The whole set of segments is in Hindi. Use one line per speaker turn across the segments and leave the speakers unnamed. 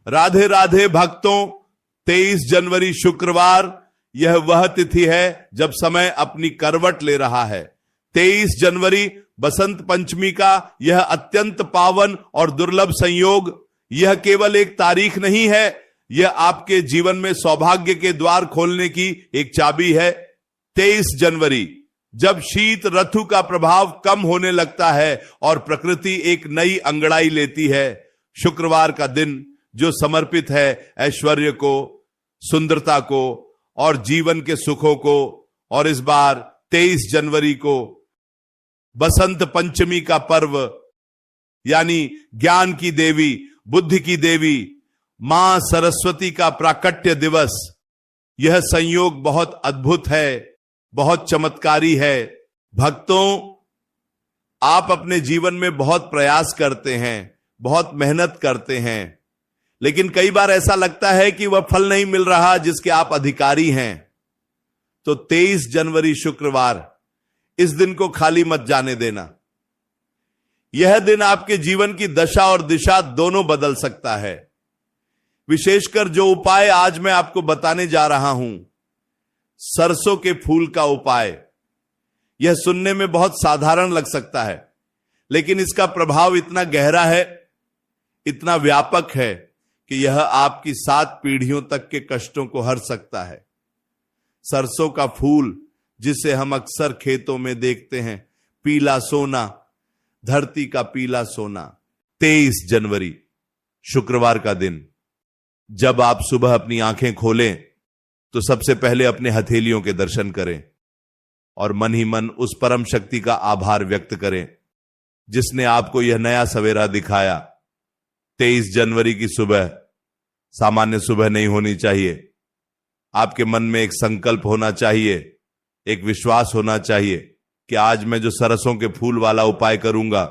राधे राधे भक्तों, 23 जनवरी शुक्रवार यह वह तिथि है जब समय अपनी करवट ले रहा है। 23 जनवरी बसंत पंचमी का यह अत्यंत पावन और दुर्लभ संयोग, यह केवल एक तारीख नहीं है, यह आपके जीवन में सौभाग्य के द्वार खोलने की एक चाबी है। 23 जनवरी जब शीत ऋतु का प्रभाव कम होने लगता है और प्रकृति एक नई अंगड़ाई लेती है, शुक्रवार का दिन जो समर्पित है ऐश्वर्य को, सुंदरता को और जीवन के सुखों को, और इस बार 23 जनवरी को बसंत पंचमी का पर्व यानी ज्ञान की देवी, बुद्धि की देवी मां सरस्वती का प्राकट्य दिवस, यह संयोग बहुत अद्भुत है, बहुत चमत्कारी है। भक्तों, आप अपने जीवन में बहुत प्रयास करते हैं, बहुत मेहनत करते हैं, लेकिन कई बार ऐसा लगता है कि वह फल नहीं मिल रहा जिसके आप अधिकारी हैं। तो 23 जनवरी शुक्रवार, इस दिन को खाली मत जाने देना। यह दिन आपके जीवन की दशा और दिशा दोनों बदल सकता है। विशेषकर जो उपाय आज मैं आपको बताने जा रहा हूं, सरसों के फूल का उपाय, यह सुनने में बहुत साधारण लग सकता है, लेकिन इसका प्रभाव इतना गहरा है, इतना व्यापक है कि यह आपकी 7 पीढ़ियों तक के कष्टों को हर सकता है। सरसों का फूल जिसे हम अक्सर खेतों में देखते हैं, पीला सोना, धरती का पीला सोना। 23 जनवरी शुक्रवार का दिन जब आप सुबह अपनी आंखें खोलें तो सबसे पहले अपने हथेलियों के दर्शन करें और मन ही मन उस परम शक्ति का आभार व्यक्त करें जिसने आपको यह नया सवेरा दिखाया। 23 जनवरी की सुबह सामान्य सुबह नहीं होनी चाहिए। आपके मन में एक संकल्प होना चाहिए, एक विश्वास होना चाहिए कि आज मैं जो सरसों के फूल वाला उपाय करूंगा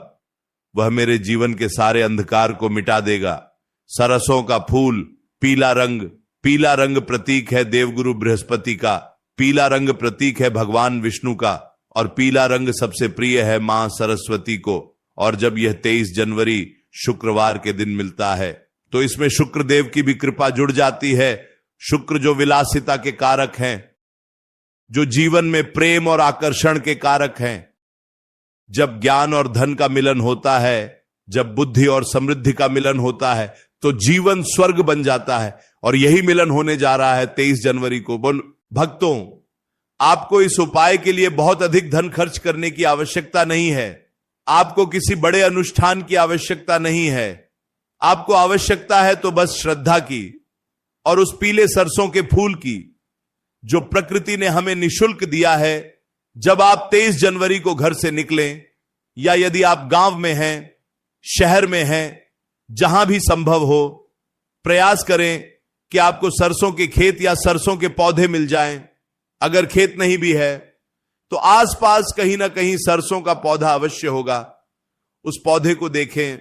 वह मेरे जीवन के सारे अंधकार को मिटा देगा। सरसों का फूल, पीला रंग, पीला रंग प्रतीक है देवगुरु बृहस्पति का, पीला रंग प्रतीक है भगवान विष्णु का, और पीला रंग सबसे प्रिय है मां सरस्वती को। और जब यह 23 जनवरी शुक्रवार के दिन मिलता है तो इसमें शुक्र देव की भी कृपा जुड़ जाती है। शुक्र जो विलासिता के कारक हैं, जो जीवन में प्रेम और आकर्षण के कारक हैं। जब ज्ञान और धन का मिलन होता है, जब बुद्धि और समृद्धि का मिलन होता है तो जीवन स्वर्ग बन जाता है, और यही मिलन होने जा रहा है 23 जनवरी को। भक्तों, आपको इस उपाय के लिए बहुत अधिक धन खर्च करने की आवश्यकता नहीं है, आपको किसी बड़े अनुष्ठान की आवश्यकता नहीं है, आपको आवश्यकता है तो बस श्रद्धा की और उस पीले सरसों के फूल की जो प्रकृति ने हमें निशुल्क दिया है। जब आप 23 जनवरी को घर से निकलें, या यदि आप गांव में हैं, शहर में हैं, जहां भी संभव हो, प्रयास करें कि आपको सरसों के खेत या सरसों के पौधे मिल जाएं। अगर खेत नहीं भी है तो आसपास कहीं ना कहीं सरसों का पौधा अवश्य होगा। उस पौधे को देखें,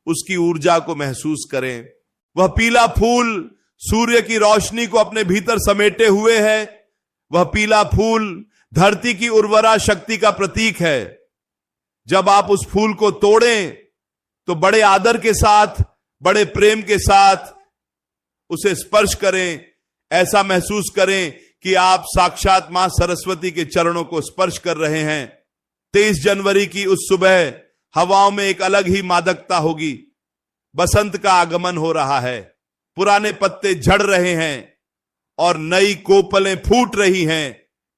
उसकी ऊर्जा को महसूस करें। वह पीला फूल सूर्य की रोशनी को अपने भीतर समेटे हुए है। वह पीला फूल धरती की उर्वरा शक्ति का प्रतीक है। जब आप उस फूल को तोड़ें तो बड़े आदर के साथ, बड़े प्रेम के साथ उसे स्पर्श करें। ऐसा महसूस करें कि आप साक्षात मां सरस्वती के चरणों को स्पर्श कर रहे हैं। 23 जनवरी की उस सुबह हवाओं में एक अलग ही मादकता होगी। बसंत का आगमन हो रहा है, पुराने पत्ते झड़ रहे हैं और नई कोपलें फूट रही हैं।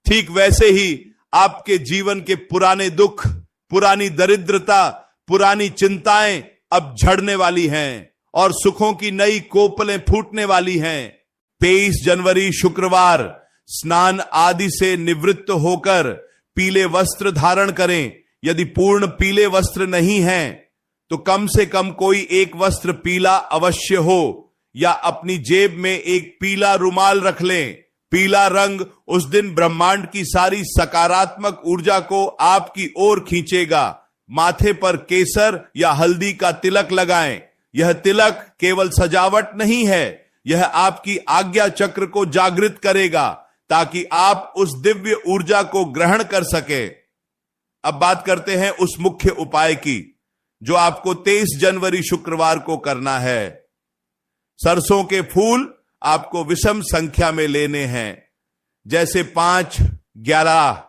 ठीक वैसे ही आपके जीवन के पुराने दुख, पुरानी दरिद्रता, पुरानी चिंताएं अब झड़ने वाली हैं और सुखों की नई कोपलें फूटने वाली हैं। 23 जनवरी शुक्रवार स्नान आदि से निवृत्त होकर पीले वस्त्र धारण करें। यदि पूर्ण पीले वस्त्र नहीं हैं तो कम से कम कोई एक वस्त्र पीला अवश्य हो, या अपनी जेब में एक पीला रुमाल रख लें। पीला रंग उस दिन ब्रह्मांड की सारी सकारात्मक ऊर्जा को आपकी ओर खींचेगा। माथे पर केसर या हल्दी का तिलक लगाएं। यह तिलक केवल सजावट नहीं है, यह आपकी आज्ञा चक्र को जागृत करेगा ताकि आप उस दिव्य ऊर्जा को ग्रहण कर सके। अब बात करते हैं उस मुख्य उपाय की जो आपको 23 जनवरी शुक्रवार को करना है। सरसों के फूल आपको विषम संख्या में लेने हैं, जैसे 5, 11,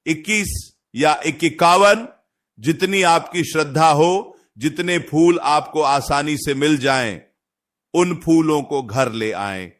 21 या 51, जितनी आपकी श्रद्धा हो, जितने फूल आपको आसानी से मिल जाएं, उन फूलों को घर ले आएं।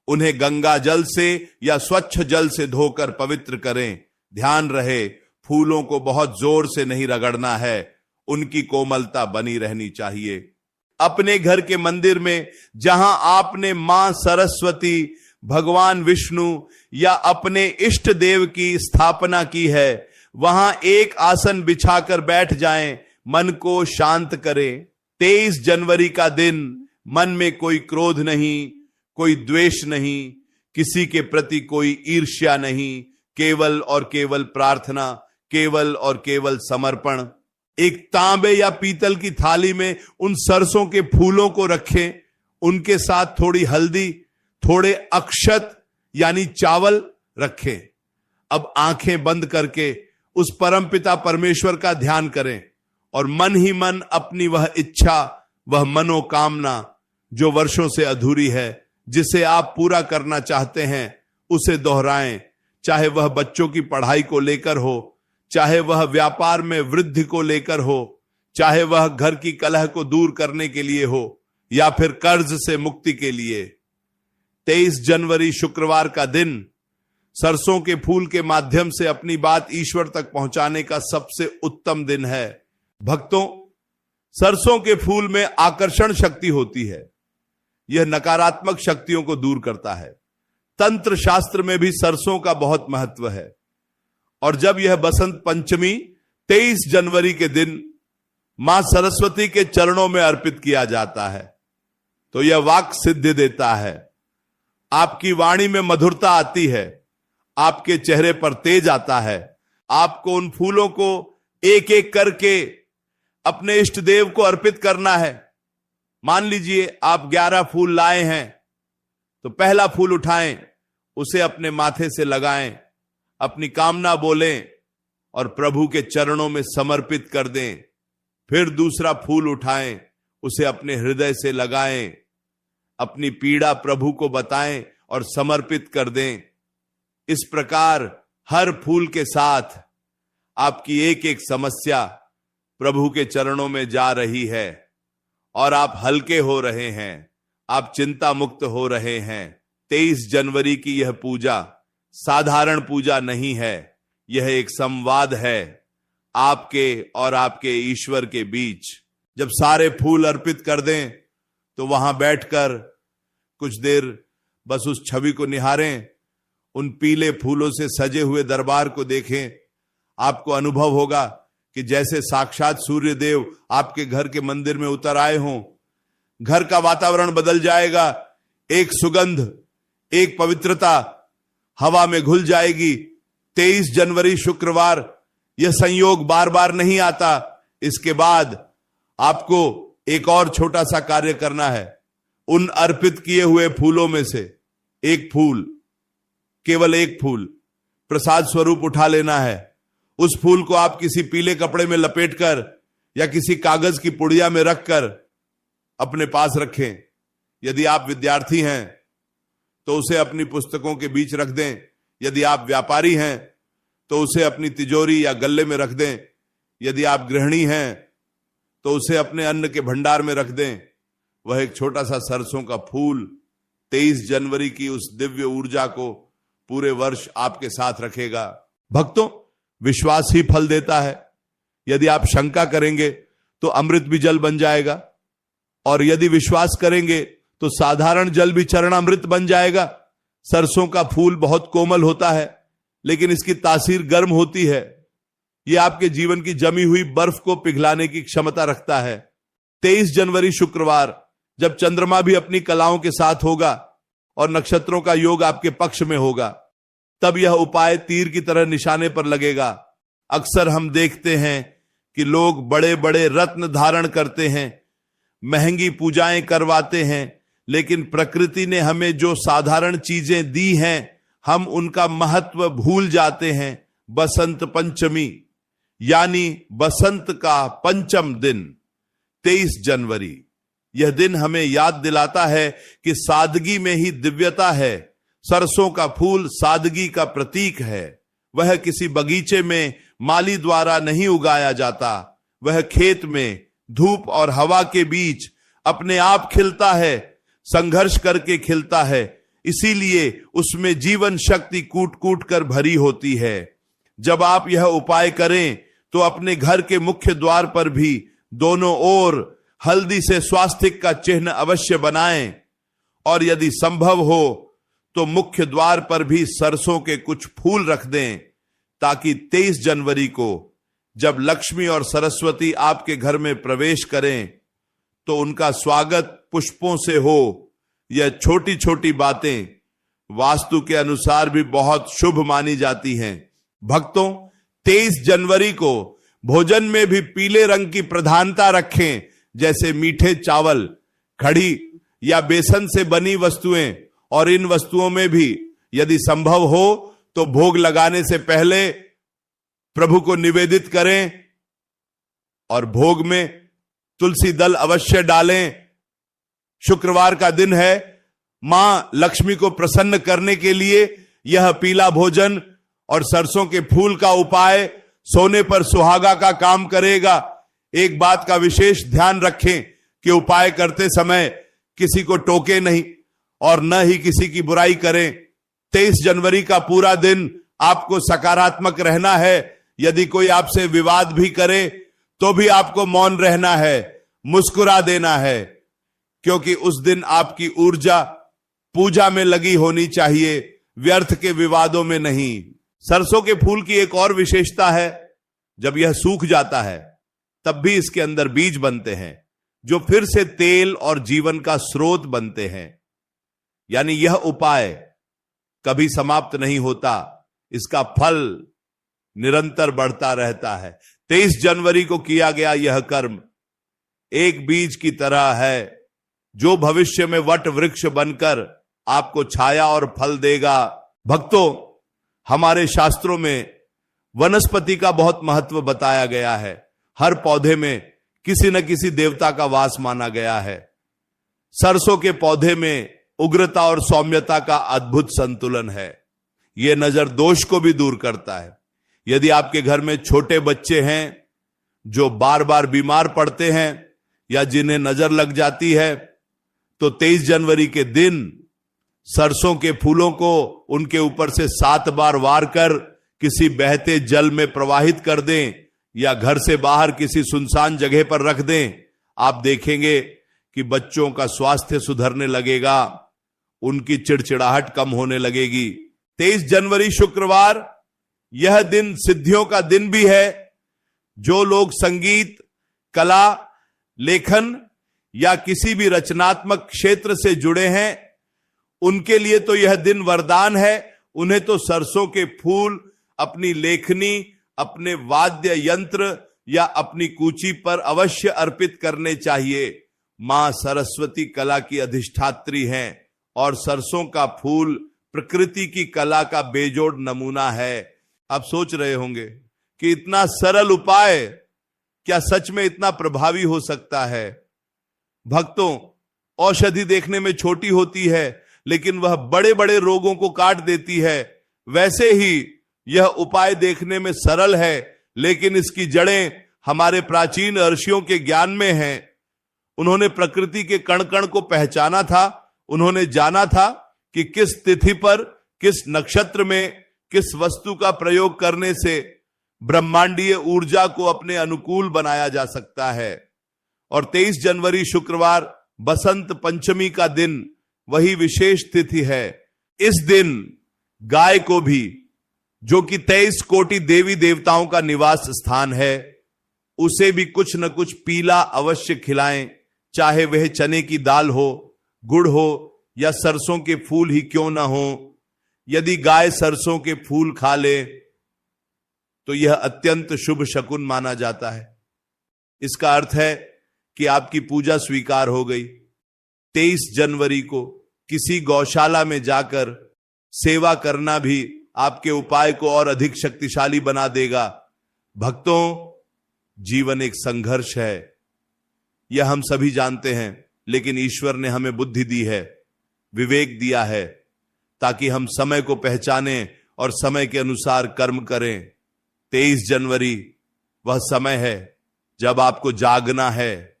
उन्हें गंगा जल से या स्वच्छ जल से धोकर पवित्र करें। ध्यान रहे, फूलों को बहुत जोर से नहीं रगड़ना है, उनकी कोमलता बनी रहनी चाहिए। अपने घर के मंदिर में जहां आपने मां सरस्वती, भगवान विष्णु या अपने इष्ट देव की स्थापना की है, वहां एक आसन बिछाकर बैठ जाएं, मन को शांत करें। 23 जनवरी का दिन, मन में कोई क्रोध नहीं, कोई द्वेष नहीं, किसी के प्रति कोई ईर्ष्या नहीं, केवल और केवल प्रार्थना, केवल और केवल समर्पण। एक तांबे या पीतल की थाली में उन सरसों के फूलों को रखें, उनके साथ थोड़ी हल्दी, थोड़े अक्षत यानी चावल रखें। अब आंखें बंद करके उस परमपिता परमेश्वर का ध्यान करें और मन ही मन अपनी वह इच्छा, वह मनोकामना जो वर्षों से अधूरी है, जिसे आप पूरा करना चाहते हैं, उसे दोहराएं। चाहे वह बच्चों की पढ़ाई को लेकर हो, चाहे वह व्यापार में वृद्धि को लेकर हो, चाहे वह घर की कलह को दूर करने के लिए हो, या फिर कर्ज से मुक्ति के लिए। 23 जनवरी शुक्रवार का दिन सरसों के फूल के माध्यम से अपनी बात ईश्वर तक पहुंचाने का सबसे उत्तम दिन है। भक्तों, सरसों के फूल में आकर्षण शक्ति होती है। यह नकारात्मक शक्तियों को दूर करता है। तंत्र शास्त्र में भी सरसों का बहुत महत्व है। और जब यह बसंत पंचमी 23 जनवरी के दिन मां सरस्वती के चरणों में अर्पित किया जाता है, तो यह वाक सिद्धि देता है। आपकी वाणी में मधुरता आती है, आपके चेहरे पर तेज आता है। आपको उन फूलों को एक एक करके अपने इष्ट देव को अर्पित करना है। मान लीजिए आप 11 फूल लाए हैं, तो पहला फूल उठाएं, उसे अपने माथे से लगाएं, अपनी कामना बोलें और प्रभु के चरणों में समर्पित कर दें। फिर दूसरा फूल उठाएं, उसे अपने हृदय से लगाएं, अपनी पीड़ा प्रभु को बताएं और समर्पित कर दें। इस प्रकार हर फूल के साथ आपकी एक एक समस्या प्रभु के चरणों में जा रही है और आप हल्के हो रहे हैं, आप चिंता मुक्त हो रहे हैं। 23 जनवरी की यह पूजा साधारण पूजा नहीं है, यह एक संवाद है आपके और आपके ईश्वर के बीच। जब सारे फूल अर्पित कर दें तो वहां बैठकर कुछ देर बस उस छवि को निहारें, उन पीले फूलों से सजे हुए दरबार को देखें। आपको अनुभव होगा कि जैसे साक्षात सूर्य देव आपके घर के मंदिर में उतर आए हों। घर का वातावरण बदल जाएगा, एक सुगंध, एक पवित्रता हवा में घुल जाएगी। 23 जनवरी शुक्रवार, यह संयोग बार बार नहीं आता। इसके बाद आपको एक और छोटा सा कार्य करना है। उन अर्पित किए हुए फूलों में से एक फूल, केवल एक फूल प्रसाद स्वरूप उठा लेना है। उस फूल को आप किसी पीले कपड़े में लपेटकर या किसी कागज की पुड़िया में रखकर अपने पास रखें। यदि आप विद्यार्थी हैं तो उसे अपनी पुस्तकों के बीच रख दें। यदि आप व्यापारी हैं तो उसे अपनी तिजोरी या गल्ले में रख दें। यदि आप गृहिणी हैं तो उसे अपने अन्न के भंडार में रख दें। वह एक छोटा सा सरसों का फूल 23 जनवरी की उस दिव्य ऊर्जा को पूरे वर्ष आपके साथ रखेगा। भक्तों, विश्वास ही फल देता है। यदि आप शंका करेंगे तो अमृत भी जल बन जाएगा, और यदि विश्वास करेंगे तो साधारण जल भी चरणामृत बन जाएगा। सरसों का फूल बहुत कोमल होता है, लेकिन इसकी तासीर गर्म होती है। यह आपके जीवन की जमी हुई बर्फ को पिघलाने की क्षमता रखता है। 23 जनवरी शुक्रवार, जब चंद्रमा भी अपनी कलाओं के साथ होगा और नक्षत्रों का योग आपके पक्ष में होगा, तब यह उपाय तीर की तरह निशाने पर लगेगा। अक्सर हम देखते हैं कि लोग बड़े बड़े रत्न धारण करते हैं, महंगी पूजाएं करवाते हैं, लेकिन प्रकृति ने हमें जो साधारण चीजें दी हैं, हम उनका महत्व भूल जाते हैं। बसंत पंचमी यानी बसंत का पंचम दिन 23 जनवरी, यह दिन हमें याद दिलाता है कि सादगी में ही दिव्यता है। सरसों का फूल सादगी का प्रतीक है। वह किसी बगीचे में माली द्वारा नहीं उगाया जाता, वह खेत में धूप और हवा के बीच अपने आप खिलता है, संघर्ष करके खिलता है। इसीलिए उसमें जीवन शक्ति कूट कूट कर भरी होती है। जब आप यह उपाय करें तो अपने घर के मुख्य द्वार पर भी दोनों ओर हल्दी से स्वास्तिक का चिन्ह अवश्य बनाएं, और यदि संभव हो तो मुख्य द्वार पर भी सरसों के कुछ फूल रख दें, ताकि 23 जनवरी को जब लक्ष्मी और सरस्वती आपके घर में प्रवेश करें तो उनका स्वागत पुष्पों से हो। यह छोटी छोटी बातें वास्तु के अनुसार भी बहुत शुभ मानी जाती हैं। भक्तों, 23 जनवरी को भोजन में भी पीले रंग की प्रधानता रखें, जैसे मीठे चावल, खड़ी या बेसन से बनी वस्तुएं, और इन वस्तुओं में भी यदि संभव हो तो भोग लगाने से पहले प्रभु को निवेदित करें, और भोग में तुलसी दल अवश्य डालें। शुक्रवार का दिन है, मां लक्ष्मी को प्रसन्न करने के लिए यह पीला भोजन और सरसों के फूल का उपाय सोने पर सुहागा का काम करेगा। एक बात का विशेष ध्यान रखें कि उपाय करते समय किसी को टोके नहीं और न ही किसी की बुराई करें। 23 जनवरी का पूरा दिन आपको सकारात्मक रहना है। यदि कोई आपसे विवाद भी करे तो भी आपको मौन रहना है, मुस्कुरा देना है, क्योंकि उस दिन आपकी ऊर्जा पूजा में लगी होनी चाहिए, व्यर्थ के विवादों में नहीं। सरसों के फूल की एक और विशेषता है, जब यह सूख जाता है तब भी इसके अंदर बीज बनते हैं, जो फिर से तेल और जीवन का स्रोत बनते हैं। यानी यह उपाय कभी समाप्त नहीं होता, इसका फल निरंतर बढ़ता रहता है। 23 जनवरी को किया गया यह कर्म एक बीज की तरह है, जो भविष्य में वट वृक्ष बनकर आपको छाया और फल देगा। भक्तों, हमारे शास्त्रों में वनस्पति का बहुत महत्व बताया गया है। हर पौधे में किसी न किसी देवता का वास माना गया है। सरसों के पौधे में उग्रता और सौम्यता का अद्भुत संतुलन है। यह नजर दोष को भी दूर करता है। यदि आपके घर में छोटे बच्चे हैं जो बार बार बीमार पड़ते हैं या जिन्हें नजर लग जाती है, तो 23 जनवरी के दिन सरसों के फूलों को उनके ऊपर से 7 बार वार कर किसी बहते जल में प्रवाहित कर दें या घर से बाहर किसी सुनसान जगह पर रख दें। आप देखेंगे कि बच्चों का स्वास्थ्य सुधरने लगेगा, उनकी चिड़चिड़ाहट कम होने लगेगी। 23 जनवरी शुक्रवार यह दिन सिद्धियों का दिन भी है। जो लोग संगीत, कला, लेखन या किसी भी रचनात्मक क्षेत्र से जुड़े हैं, उनके लिए तो यह दिन वरदान है। उन्हें तो सरसों के फूल अपनी लेखनी, अपने वाद्य यंत्र या अपनी कूची पर अवश्य अर्पित करने चाहिए। मां सरस्वती कला की अधिष्ठात्री हैं और सरसों का फूल प्रकृति की कला का बेजोड़ नमूना है। आप सोच रहे होंगे कि इतना सरल उपाय क्या सच में इतना प्रभावी हो सकता है? भक्तों, औषधि देखने में छोटी होती है, लेकिन वह बड़े बड़े रोगों को काट देती है। वैसे ही यह उपाय देखने में सरल है, लेकिन इसकी जड़ें हमारे प्राचीन ऋषियों के ज्ञान में हैं। उन्होंने प्रकृति के कण कण को पहचाना था। उन्होंने जाना था कि किस तिथि पर, किस नक्षत्र में, किस वस्तु का प्रयोग करने से ब्रह्मांडीय ऊर्जा को अपने अनुकूल बनाया जा सकता है। और 23 जनवरी शुक्रवार बसंत पंचमी का दिन वही विशेष तिथि है। इस दिन गाय को भी, जो कि 23 कोटि देवी देवताओं का निवास स्थान है, उसे भी कुछ न कुछ पीला अवश्य खिलाएं, चाहे वह चने की दाल हो, गुड़ हो या सरसों के फूल ही क्यों ना हो। यदि गाय सरसों के फूल खा ले तो यह अत्यंत शुभ शकुन माना जाता है। इसका अर्थ है कि आपकी पूजा स्वीकार हो गई। 23 जनवरी को किसी गौशाला में जाकर सेवा करना भी आपके उपाय को और अधिक शक्तिशाली बना देगा। भक्तों, जीवन एक संघर्ष है, यह हम सभी जानते हैं। लेकिन ईश्वर ने हमें बुद्धि दी है, विवेक दिया है, ताकि हम समय को पहचाने और समय के अनुसार कर्म करें। 23 जनवरी वह समय है जब आपको जागना है,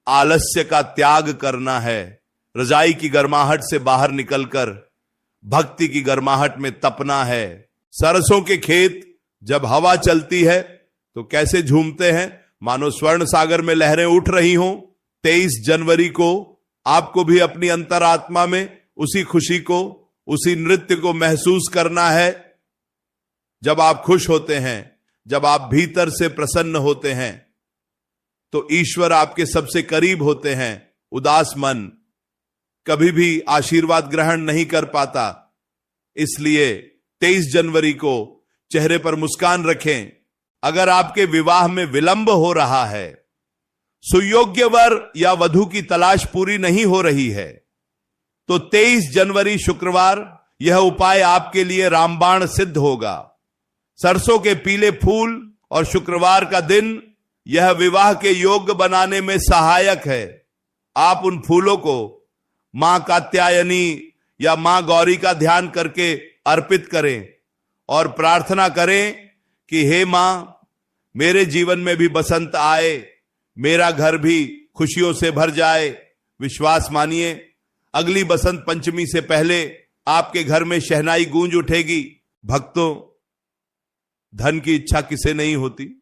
आलस्य का त्याग करना है, रजाई की गर्माहट से बाहर निकलकर भक्ति की गर्माहट में तपना है। सरसों के खेत जब हवा चलती है तो कैसे झूमते हैं, मानो स्वर्ण सागर में लहरें उठ रही हों। 23 जनवरी को आपको भी अपनी अंतरात्मा में उसी खुशी को, उसी नृत्य को महसूस करना है। जब आप खुश होते हैं, जब आप भीतर से प्रसन्न होते हैं, तो ईश्वर आपके सबसे करीब होते हैं। उदास मन कभी भी आशीर्वाद ग्रहण नहीं कर पाता। इसलिए 23 जनवरी को चेहरे पर मुस्कान रखें। अगर आपके विवाह में विलंब हो रहा है, सुयोग्य वर या वधू की तलाश पूरी नहीं हो रही है, तो 23 जनवरी शुक्रवार यह उपाय आपके लिए रामबाण सिद्ध होगा। सरसों के पीले फूल और शुक्रवार का दिन यह विवाह के योग्य बनाने में सहायक है। आप उन फूलों को मां कात्यायनी या मां गौरी का ध्यान करके अर्पित करें और प्रार्थना करें कि हे मां, मेरे जीवन में भी बसंत आए, मेरा घर भी खुशियों से भर जाए। विश्वास मानिए, अगली बसंत पंचमी से पहले आपके घर में शहनाई गूंज उठेगी। भक्तों, धन की इच्छा किसे नहीं होती?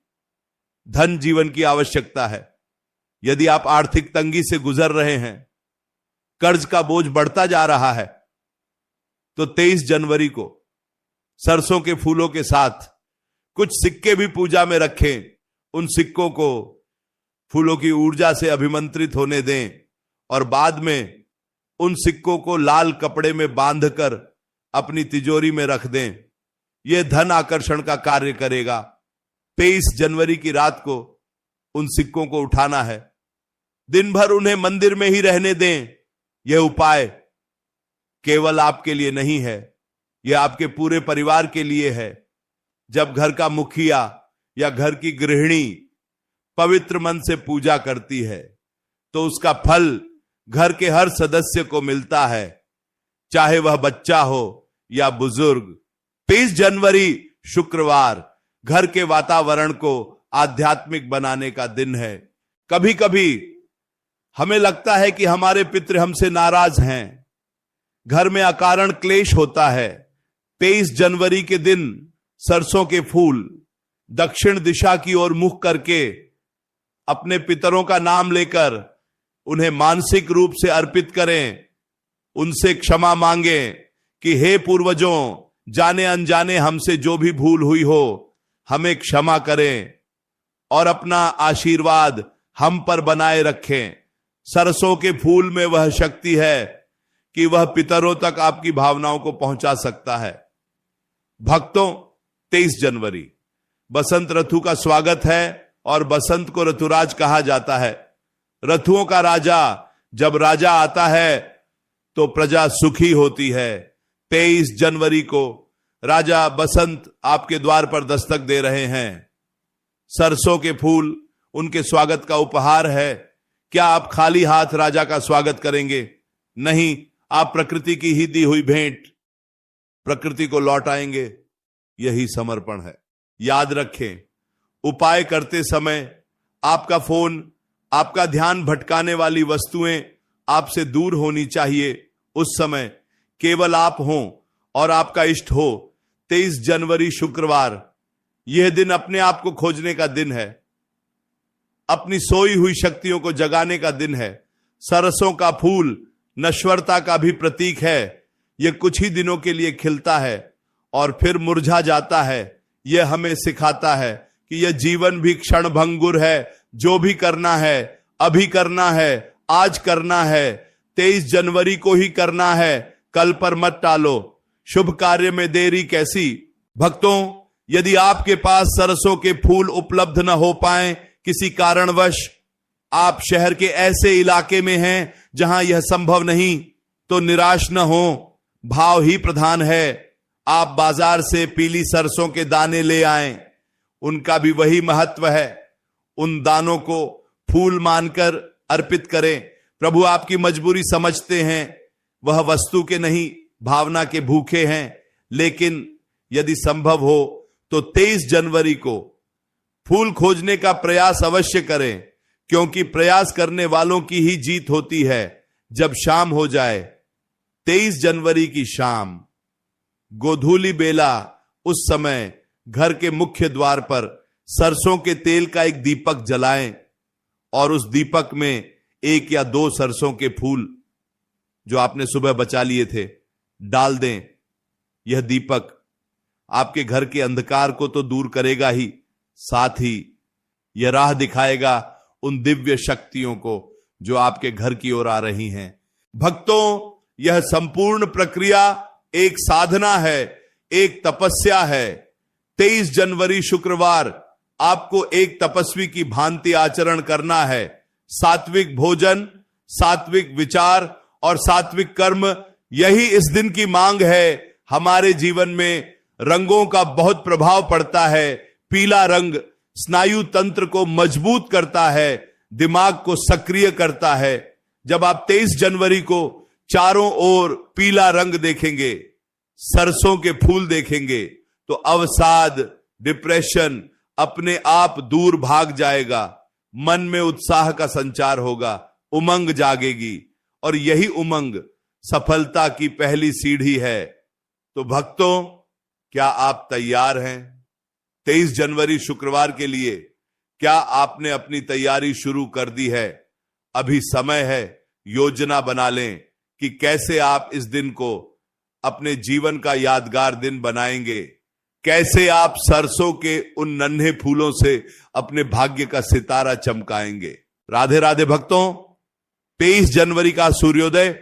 धन जीवन की आवश्यकता है। यदि आप आर्थिक तंगी से गुजर रहे हैं, कर्ज का बोझ बढ़ता जा रहा है, तो 23 जनवरी को सरसों के फूलों के साथ कुछ सिक्के भी पूजा में रखें। उन सिक्कों को फूलों की ऊर्जा से अभिमंत्रित होने दें और बाद में उन सिक्कों को लाल कपड़े में बांधकर अपनी तिजोरी में रख दें। यह धन आकर्षण का कार्य करेगा। 23 जनवरी की रात को उन सिक्कों को उठाना है। दिन भर उन्हें मंदिर में ही रहने दें। यह उपाय केवल आपके लिए नहीं है, यह आपके पूरे परिवार के लिए है। जब घर का मुखिया या घर की गृहिणी पवित्र मन से पूजा करती है, तो उसका फल घर के हर सदस्य को मिलता है, चाहे वह बच्चा हो या बुजुर्ग। 23 जनवरी शुक्रवार घर के वातावरण को आध्यात्मिक बनाने का दिन है। कभी कभी हमें लगता है कि हमारे पितृ हमसे नाराज हैं, घर में अकारण क्लेश होता है। 23 जनवरी के दिन सरसों के फूल दक्षिण दिशा की ओर मुख करके अपने पितरों का नाम लेकर उन्हें मानसिक रूप से अर्पित करें। उनसे क्षमा मांगें कि हे पूर्वजों, जाने अनजाने हमसे जो भी भूल हुई हो, हमें क्षमा करें और अपना आशीर्वाद हम पर बनाए रखें। सरसों के फूल में वह शक्ति है कि वह पितरों तक आपकी भावनाओं को पहुंचा सकता है। भक्तों, 23 जनवरी बसंत ऋतु का स्वागत है और बसंत को ऋतुराज कहा जाता है। ऋतुओं का राजा, जब राजा आता है तो प्रजा सुखी होती है। 23 जनवरी को राजा बसंत आपके द्वार पर दस्तक दे रहे हैं। सरसों के फूल उनके स्वागत का उपहार है। क्या आप खाली हाथ राजा का स्वागत करेंगे? नहीं, आप प्रकृति की ही दी हुई भेंट प्रकृति को लौटाएंगे। यही समर्पण है। याद रखें, उपाय करते समय आपका फोन, आपका ध्यान भटकाने वाली वस्तुएं आपसे दूर होनी चाहिए। उस समय केवल आप हों और आपका इष्ट हो। 23 जनवरी शुक्रवार, यह दिन अपने आप को खोजने का दिन है, अपनी सोई हुई शक्तियों को जगाने का दिन है। सरसों का फूल नश्वरता का भी प्रतीक है। यह कुछ ही दिनों के लिए खिलता है और फिर मुरझा जाता है। यह हमें सिखाता है कि यह जीवन भी क्षणभंगुर है। जो भी करना है अभी करना है, आज करना है, 23 जनवरी को ही करना है, कल पर मत टालो। शुभ कार्य में देरी कैसी। भक्तों, यदि आपके पास सरसों के फूल उपलब्ध न हो पाए किसी कारणवश, आप शहर के ऐसे इलाके में हैं जहां यह संभव नहीं, तो निराश न हो। भाव ही प्रधान है। आप बाजार से पीली सरसों के दाने ले आएं, उनका भी वही महत्व है। उन दानों को फूल मानकर अर्पित करें। प्रभु आपकी मजबूरी समझते हैं, वह वस्तु के नहीं भावना के भूखे हैं। लेकिन यदि संभव हो तो 23 जनवरी को फूल खोजने का प्रयास अवश्य करें, क्योंकि प्रयास करने वालों की ही जीत होती है। जब शाम हो जाए, 23 जनवरी की शाम, गोधूली बेला, उस समय घर के मुख्य द्वार पर सरसों के तेल का एक दीपक जलाएं और उस दीपक में 1 या 2 सरसों के फूल जो आपने सुबह बचा लिए थे डाल दें। यह दीपक आपके घर के अंधकार को तो दूर करेगा ही, साथ ही यह राह दिखाएगा उन दिव्य शक्तियों को जो आपके घर की ओर आ रही हैं। भक्तों, यह संपूर्ण प्रक्रिया एक साधना है, एक तपस्या है। 23 जनवरी शुक्रवार आपको एक तपस्वी की भांति आचरण करना है। सात्विक भोजन, सात्विक विचार और सात्विक कर्म, यही इस दिन की मांग है। हमारे जीवन में रंगों का बहुत प्रभाव पड़ता है। पीला रंग स्नायु तंत्र को मजबूत करता है, दिमाग को सक्रिय करता है। जब आप 23 जनवरी को चारों ओर पीला रंग देखेंगे, सरसों के फूल देखेंगे, तो अवसाद, डिप्रेशन अपने आप दूर भाग जाएगा। मन में उत्साह का संचार होगा, उमंग जागेगी, और यही उमंग सफलता की पहली सीढ़ी है। तो भक्तों, क्या आप तैयार हैं 23 जनवरी शुक्रवार के लिए? क्या आपने अपनी तैयारी शुरू कर दी है? अभी समय है, योजना बना लें कि कैसे आप इस दिन को अपने जीवन का यादगार दिन बनाएंगे, कैसे आप सरसों के उन नन्हे फूलों से अपने भाग्य का सितारा चमकाएंगे। राधे राधे भक्तों, 23 जनवरी का सूर्योदय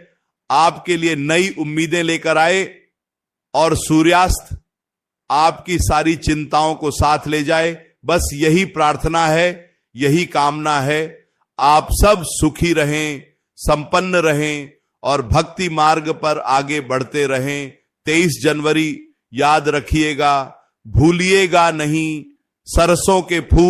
आपके लिए नई उम्मीदें लेकर आए और सूर्यास्त आपकी सारी चिंताओं को साथ ले जाए। बस यही प्रार्थना है, यही कामना है। आप सब सुखी रहें, संपन्न रहें और भक्ति मार्ग पर आगे बढ़ते रहें। 23 जनवरी याद रखिएगा, भूलिएगा नहीं, सरसों के फूल